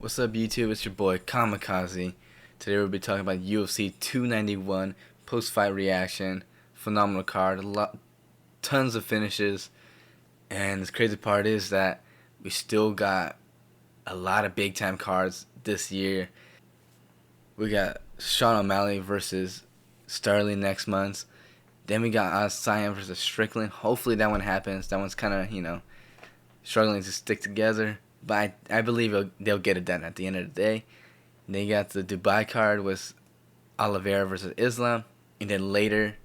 What's up YouTube, it's your boy Kamikaze. Today we'll be talking about UFC 291 post-fight reaction. Phenomenal card, tons of finishes, and the crazy part is that we still got a lot of big time cards this year. We got Sean O'Malley versus Sterling next month. Then we got Cyan versus Strickland. Hopefully that one happens. That one's kind of, struggling to stick together. But I believe they'll get it done at the end of the day. And then you got the Dubai card with Oliveira versus Islam. And then later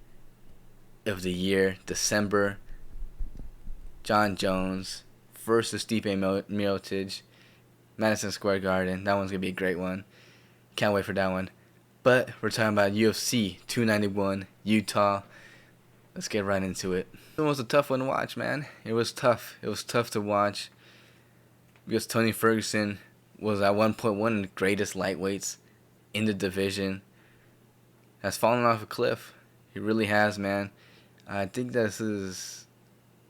of the year, December, John Jones versus Stipe Miocic, Madison Square Garden. That one's going to be a great one. Can't wait for that one. But we're talking about UFC 291, Utah. Let's get right into it. It was a tough one to watch, man. It was tough. It was tough to watch because Tony Ferguson was at one point one of the greatest lightweights in the division. Has fallen off a cliff. He really has, man. I think this is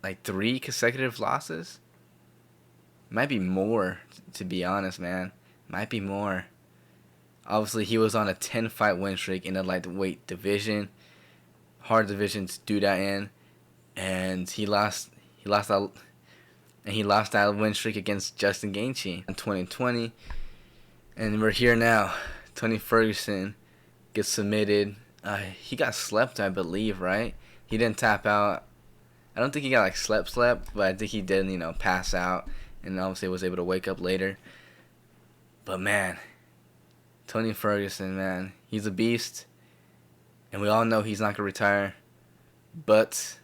like 3 consecutive losses. Might be more, to be honest, man. Might be more. Obviously, he was on a 10-fight win streak in the lightweight division. Hard division to do that in, and he lost that win streak against Justin Gaethje in 2020. And we're here now. Tony Ferguson gets submitted. He got slept, I believe, right? He didn't tap out. I don't think he got like slept, but I think he did, pass out, and obviously was able to wake up later. But man, Tony Ferguson, man, he's a beast. And we all know he's not going to retire, but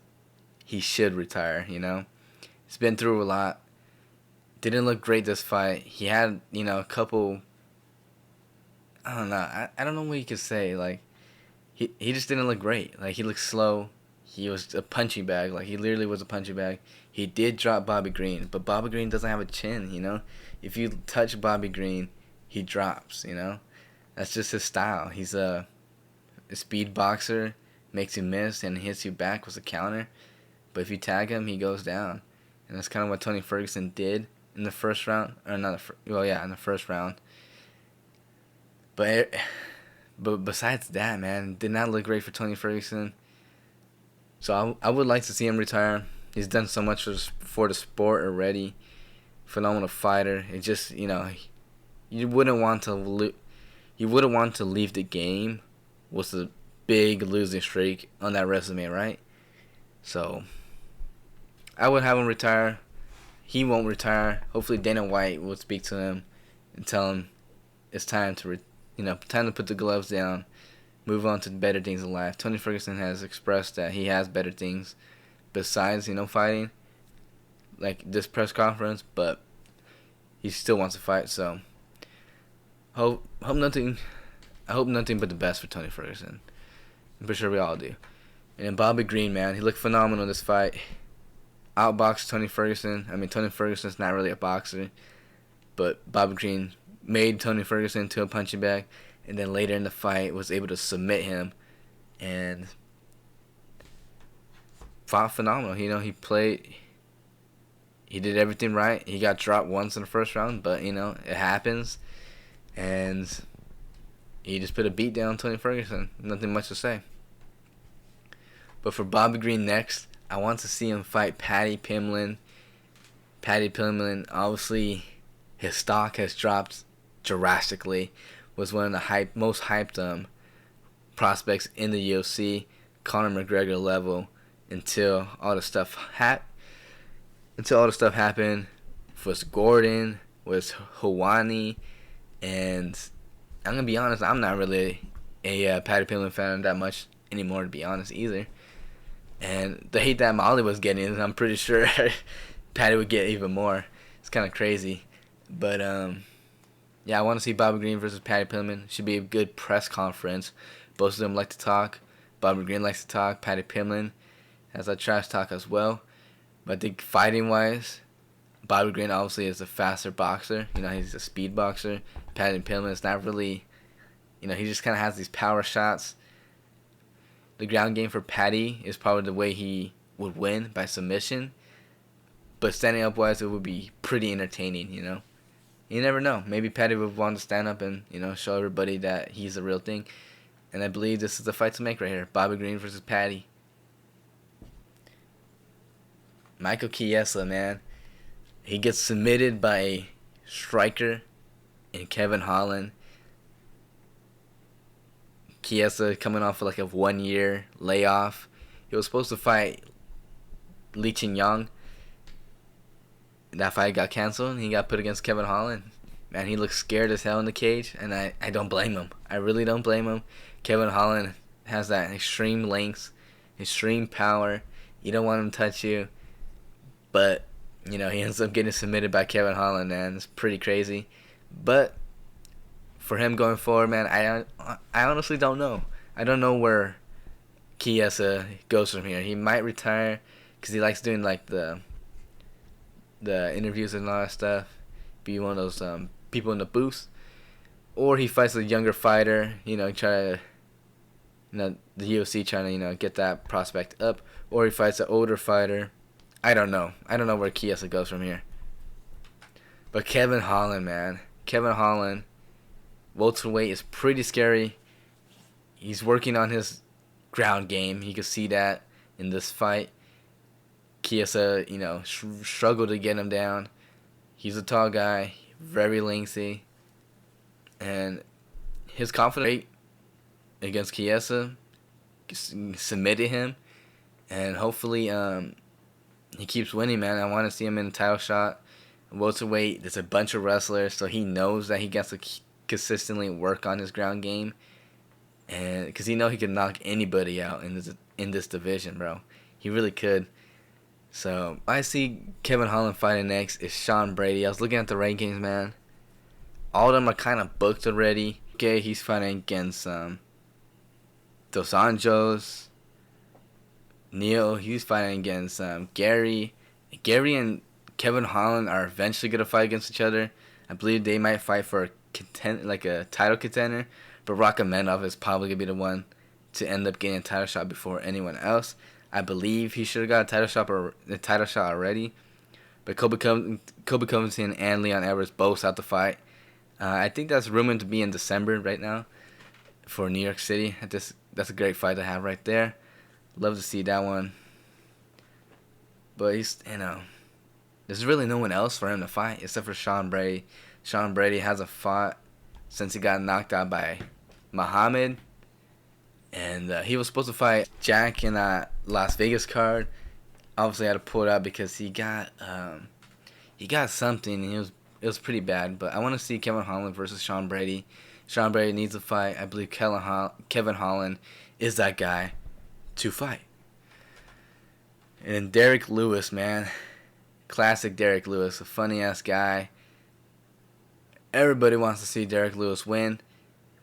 he should retire, He's been through a lot. Didn't look great this fight. He had, a couple, I don't know. I don't know what you could say. Like, he just didn't look great. Like, he looked slow. He was a punching bag. Like, he literally was a punching bag. He did drop Bobby Green, but Bobby Green doesn't have a chin, If you touch Bobby Green, he drops, That's just his style. He's a speed boxer, makes you miss and hits you back with a counter. But if you tag him, he goes down. And that's kind of what Tony Ferguson did in the first round. Or not in the first round. But besides that, man, did not look great for Tony Ferguson. So I would like to see him retire. He's done so much for the sport already. Phenomenal fighter. It just, you wouldn't want to leave the game with a big losing streak on that resume, right? So I would have him retire. He won't retire. Hopefully Dana White will speak to him and tell him it's time to time to put the gloves down, move on to better things in life. Tony Ferguson has expressed that he has better things besides fighting, like this press conference, but he still wants to fight. So I hope nothing but the best for Tony Ferguson. I'm pretty sure we all do. And then Bobby Green, man, he looked phenomenal in this fight. Outboxed Tony Ferguson. I mean, Tony Ferguson's not really a boxer, but Bobby Green made Tony Ferguson into a punching bag, and then later in the fight was able to submit him and fought phenomenal. He did everything right. He got dropped once in the first round, but it happens, and he just put a beat down on Tony Ferguson. Nothing much to say. But for Bobby Green next, I want to see him fight Paddy Pimblett. Paddy Pimblett, obviously, his stock has dropped drastically. Was one of the most hyped prospects in the UFC, Conor McGregor level, until all the stuff happened with Gordon, with Hawani, and I'm gonna be honest, I'm not really a Paddy Pimblett fan that much anymore, to be honest, either. And the hate that Molly was getting, I'm pretty sure Paddy would get even more. It's kind of crazy, but yeah, I want to see Bobby Green versus Paddy Pimblett. Should be a good press conference. Both of them like to talk. Bobby Green likes to talk. Paddy Pimblett has that trash talk as well. But I think fighting wise, Bobby Green obviously is a faster boxer. He's a speed boxer. Paddy Pimblett is not really, he just kind of has these power shots. The ground game for Paddy is probably the way he would win, by submission. But standing up wise, it would be pretty entertaining, You never know. Maybe Patty would want to stand up and show everybody that he's the real thing. And I believe this is the fight to make right here. Bobby Green versus Patty. Michael Chiesa, man. He gets submitted by a striker in Kevin Holland. Chiesa coming off of like a 1-year layoff. He was supposed to fight Li Qingyang. That fight got canceled and he got put against Kevin Holland. Man, he looks scared as hell in the cage, and I don't blame him. I really don't blame him. Kevin Holland has that extreme length, extreme power. You don't want him to touch you. But, he ends up getting submitted by Kevin Holland, man. It's pretty crazy. But for him going forward, man, I honestly don't know. I don't know where Chiesa goes from here. He might retire because he likes doing like the interviews and all that stuff. Be one of those people in the booth. Or he fights a younger fighter, try to, the UFC trying to, get that prospect up. Or he fights an older fighter. I don't know. I don't know where Chiesa goes from here. But Kevin Holland, man. Kevin Holland, welterweight, is pretty scary. He's working on his ground game. You can see that in this fight. Chiesa, struggled to get him down. He's a tall guy, very lengthy. And his confidence rate against Chiesa submitted him. And hopefully he keeps winning, man. I want to see him in a title shot. Welterweight, there's a bunch of wrestlers, so he knows that he gets to consistently work on his ground game. And because he can knock anybody out in this division, bro. He really could. So I see Kevin Holland fighting next is Sean Brady. I was looking at the rankings, man. All of them are kind of booked already. Okay, he's fighting against Dos Anjos. Neil, he's fighting against Gary. Gary and Kevin Holland are eventually gonna fight against each other. I believe they might fight for a title contender. But Rakhmonov is probably gonna be the one to end up getting a title shot before anyone else. I believe he should have got a title shot already. But Kobe Covington and Leon Edwards both out the fight. I think that's rumored to be in December right now for New York City. That's a great fight to have right there. Love to see that one. But there's really no one else for him to fight except for Sean Brady. Sean Brady hasn't fought since he got knocked out by Muhammad. And he was supposed to fight Jack in that Las Vegas card. Obviously, had to pull it out because he got something. And it was pretty bad. But I want to see Kevin Holland versus Sean Brady. Sean Brady needs to fight. I believe Kevin Holland is that guy to fight. And then Derek Lewis, man. Classic Derek Lewis. A funny-ass guy. Everybody wants to see Derek Lewis win.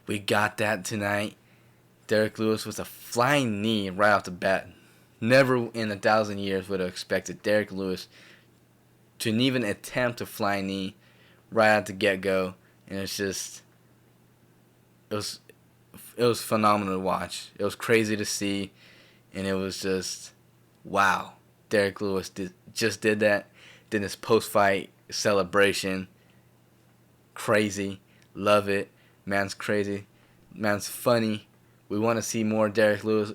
We got that tonight. Derek Lewis was a flying knee right off the bat. Never in 1,000 years would have expected Derek Lewis to even attempt a flying knee right at the get-go. And it was phenomenal to watch. It was crazy to see. And it was just, wow. Derek Lewis just did that. Did his post-fight celebration. Crazy. Love it. Man's crazy. Man's funny. We want to see more Derek Lewis.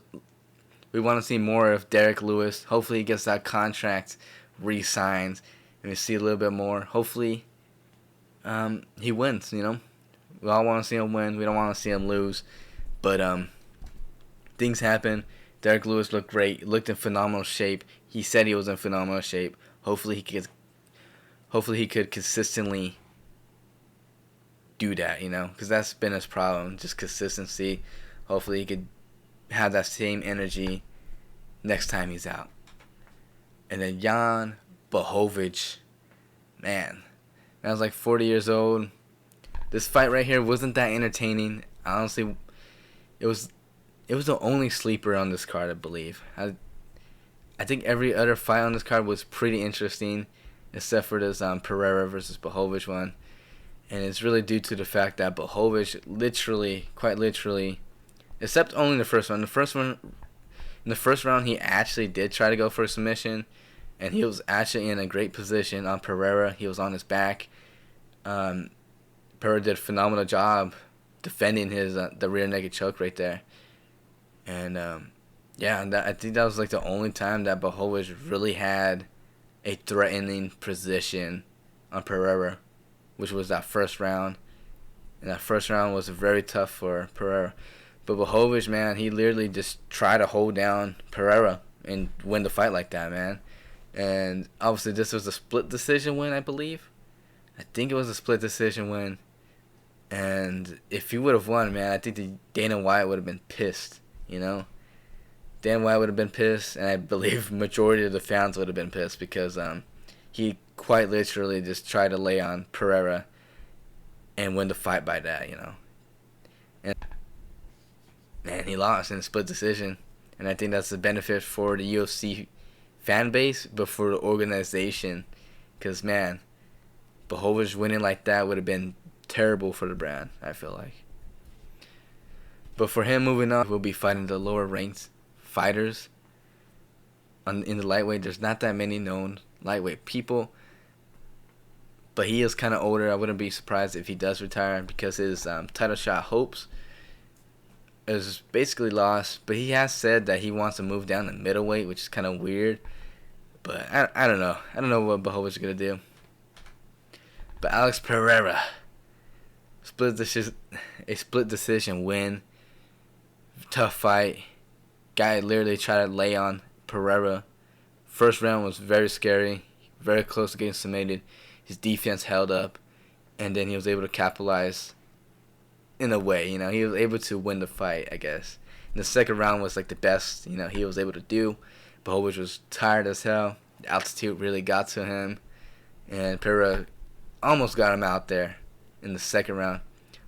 We want to see more of Derek Lewis. Hopefully he gets that contract re-signed. And we see a little bit more. Hopefully he wins, We all want to see him win. We don't want to see him lose. But things happen. Derek Lewis looked great. He looked in phenomenal shape. He said he was in phenomenal shape. Hopefully he could consistently do that, because that's been his problem, just consistency. Hopefully he could have that same energy next time he's out. And then Jan Blachowicz, man, I was like 40 years old. This fight right here wasn't that entertaining. Honestly, it was the only sleeper on this card, I believe. I think every other fight on this card was pretty interesting, except for this Pereira versus Blachowicz one. And it's really due to the fact that Blachowicz quite literally, except only the first one. In the first round, he actually did try to go for a submission, and he was actually in a great position on Pereira. He was on his back. Um, Pereira did a phenomenal job defending his the rear naked choke right there, and yeah, and I think that was like the only time that Blachowicz really had a threatening position on Pereira, which was that first round. And that first round was very tough for Pereira. But Blachowicz, man, he literally just tried to hold down Pereira and win the fight like that, man. And obviously this was a split decision win, I believe. I think it was a split decision win. And if he would have won, man, I think Dana White would have been pissed, you know? Dana White would have been pissed, and I believe majority of the fans would have been pissed because he quite literally just tried to lay on Pereira and win the fight by that, you know? And man, he lost in a split decision. And I think that's the benefit for the UFC fan base, but for the organization. Because, man, Blachowicz winning like that would have been terrible for the brand, I feel like. But for him moving on, we'll be fighting the lower ranked fighters. In the lightweight, there's not that many known lightweight people. But he is kind of older. I wouldn't be surprised if he does retire because his title shot hopes is basically lost. But he has said that he wants to move down to middleweight, which is kind of weird. But I don't know. I don't know what Blachowicz is going to do. But Alex Pereira, a split decision win. Tough fight. Guy literally tried to lay on Pereira. First round was very scary. Very close to getting submitted. His defense held up. And then he was able to capitalize in a way. You know, he was able to win the fight, I guess. And the second round was like the best, you know, he was able to do. Blachowicz was tired as hell. The altitude really got to him. And Pereira almost got him out there in the second round.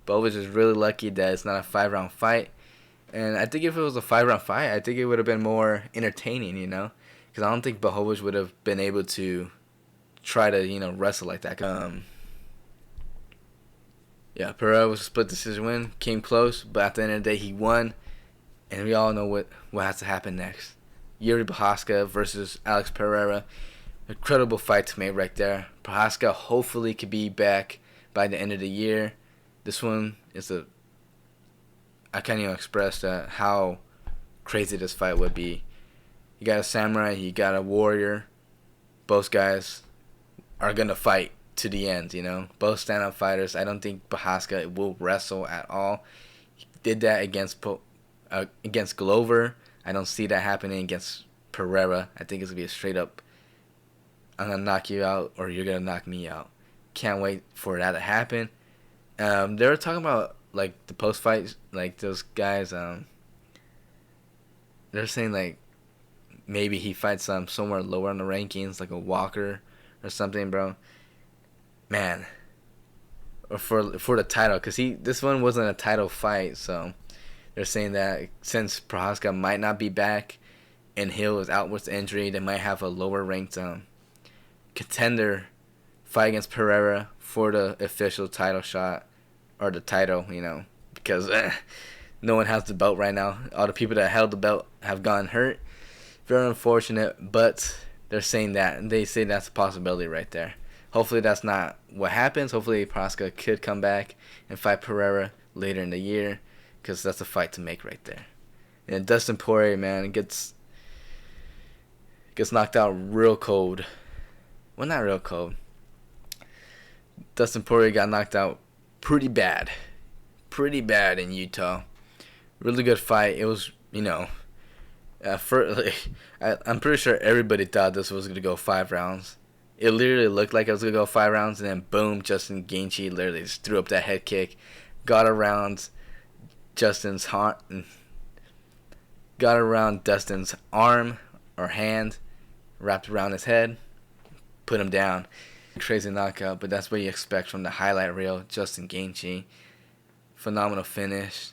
Blachowicz is really lucky that it's not a 5-round fight. And I think if it was a 5-round fight, I think it would have been more entertaining, you know? Because I don't think Blachowicz would have been able to try to, you know, wrestle like that. Yeah, Pereira was a split decision win. Came close, but at the end of the day, he won. And we all know what has to happen next. Yuri Prochazka versus Alex Pereira. Incredible fight to make right there. Prochazka hopefully could be back by the end of the year. This one is I can't even express how crazy this fight would be. You got a samurai, you got a warrior. Both guys are going to fight to the end, you know. Both stand-up fighters. I don't think Prochazka will wrestle at all. He did that against Glover. I don't see that happening against Pereira. I think it's going to be a straight up, I'm going to knock you out or you're going to knock me out. Can't wait for that to happen. They were talking about, like, the post-fight, like, those guys, they're saying, like, maybe he fights somewhere lower on the rankings, like a Walker or something, bro. Man. Or for the title, because this one wasn't a title fight, so they're saying that since Prochazka might not be back and Hill is out with injury, they might have a lower ranked contender fight against Pereira for the official title shot or the title, you know, because no one has the belt right now. All the people that held the belt have gotten hurt. Very unfortunate, but they're saying that, and they say that's a possibility right there. Hopefully that's not what happens. Hopefully Prochazka could come back and fight Pereira later in the year, because that's a fight to make right there. And Dustin Poirier, man, gets knocked out real cold. Well, not real cold. Dustin Poirier got knocked out pretty bad in Utah. Really good fight. It was, you know, I'm pretty sure everybody thought this was gonna go 5 rounds. It literally looked like it was gonna go 5 rounds, and then boom, Justin Gaethje literally just threw up that head kick, got around Dustin's arm or hand, wrapped around his head, put him down. Crazy knockout, but that's what you expect from the highlight reel. Justin Gaethje, phenomenal finish.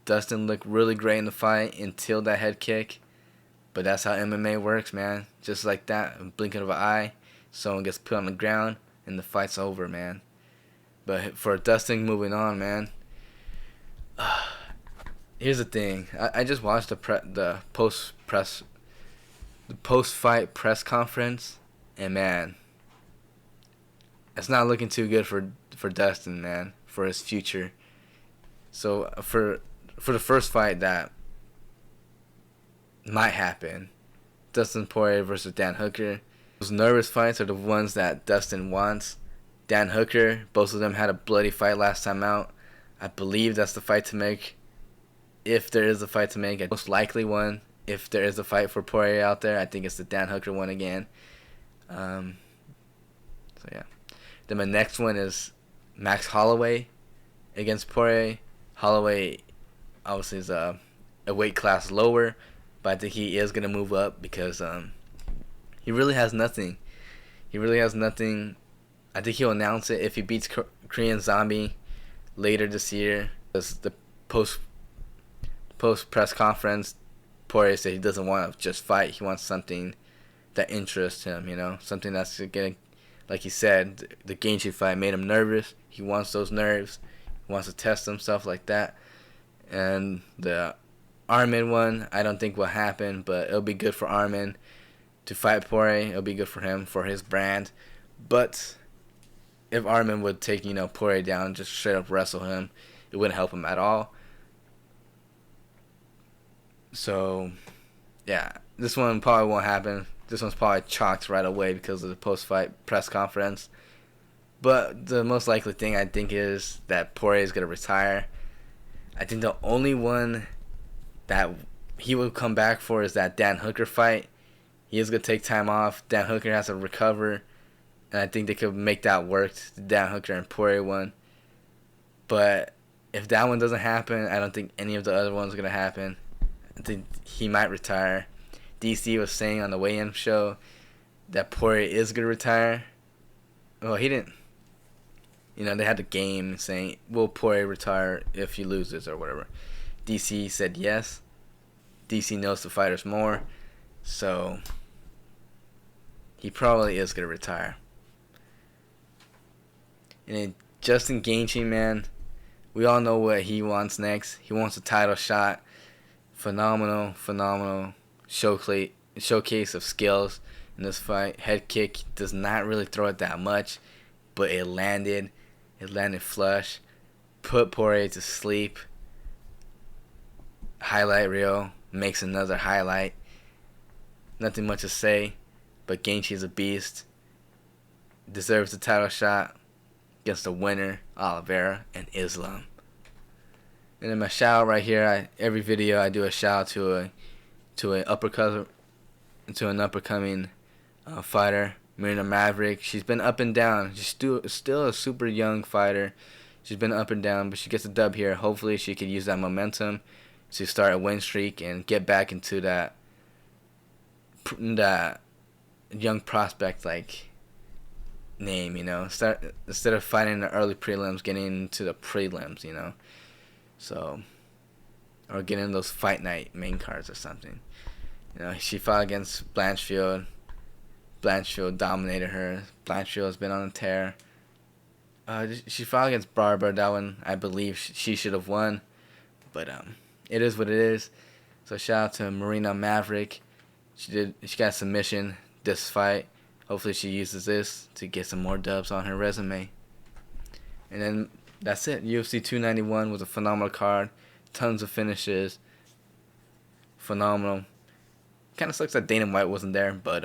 Dustin looked really great in the fight until that head kick, but that's how MMA works, man. Just like that, a blinking of an eye, someone gets put on the ground and the fight's over, man. But for Dustin moving on, man, here's the thing. I just watched the post-fight press conference, and man, it's not looking too good for Dustin, man, for his future. So for the first fight that might happen, Dustin Poirier versus Dan Hooker. Those nervous fights are the ones that Dustin wants. Dan Hooker, both of them had a bloody fight last time out. I believe that's the fight to make. If there is a fight to make, a most likely one. If there is a fight for Poirier out there, I think it's the Dan Hooker one again. So yeah. Then my next one is Max Holloway against Poirier. Holloway obviously is a weight class lower, but I think he is gonna move up because he really has nothing. I think he'll announce it if he beats Korean Zombie later this year. Because the post press conference, Poirier said he doesn't want to just fight. He wants something that interests him, something that's getting, like he said, the Gaethje fight made him nervous. He wants those nerves. He wants to test himself like that. And the Armin one, I don't think will happen, but it'll be good for Armin to fight Poirier. It'll be good for him, for his brand. But if Armin would take, Poirier down, just straight up wrestle him, it wouldn't help him at all. So, yeah, this one probably won't happen. This one's probably chalked right away because of the post-fight press conference. But the most likely thing I think is that Poirier is going to retire. I think the only one that he will come back for is that Dan Hooker fight. He is going to take time off. Dan Hooker has to recover. And I think they could make that work, the Dan Hooker and Poirier one. But if that one doesn't happen, I don't think any of the other ones are going to happen. I think he might retire. DC was saying on the weigh-in show that Poirier is going to retire. Well, he didn't. They had the game saying, will Poirier retire if he loses or whatever. DC said yes. DC knows the fighters more. So he probably is going to retire. And then Justin Gaethje, man, we all know what he wants next. He wants a title shot. Phenomenal showcase of skills in this fight. Head kick does not really throw it that much, but it landed. It landed flush. Put Poirier to sleep. Highlight reel makes another highlight. Nothing much to say, but Gaethje is a beast. Deserves the title shot against the winner, Oliveira and Islam. And then my shout out right here. Every video I do a shout out to an uppercoming fighter, Marina Maverick. She's been up and down. She's still a super young fighter. She's been up and down, but she gets a dub here. Hopefully she could use that momentum to start a win streak and get back into that young prospect name, instead of fighting in the early prelims, getting into the prelims, so, or getting those fight night main cards or something. She fought against Blanchfield. Blanchfield dominated her. Blanchfield has been on a tear. She fought against Barber. That one, I believe she should have won, but it is what it is. So shout out to Marina Maverick. She got a submission this fight. Hopefully she uses this to get some more dubs on her resume. And then that's it. UFC 291 was a phenomenal card. Tons of finishes. Phenomenal. Kind of sucks that Dana White wasn't there, but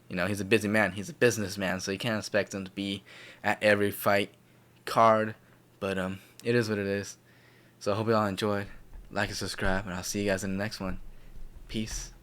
he's a busy man. He's a businessman, so you can't expect him to be at every fight card. But it is what it is. So I hope you all enjoyed. Like and subscribe, and I'll see you guys in the next one. Peace.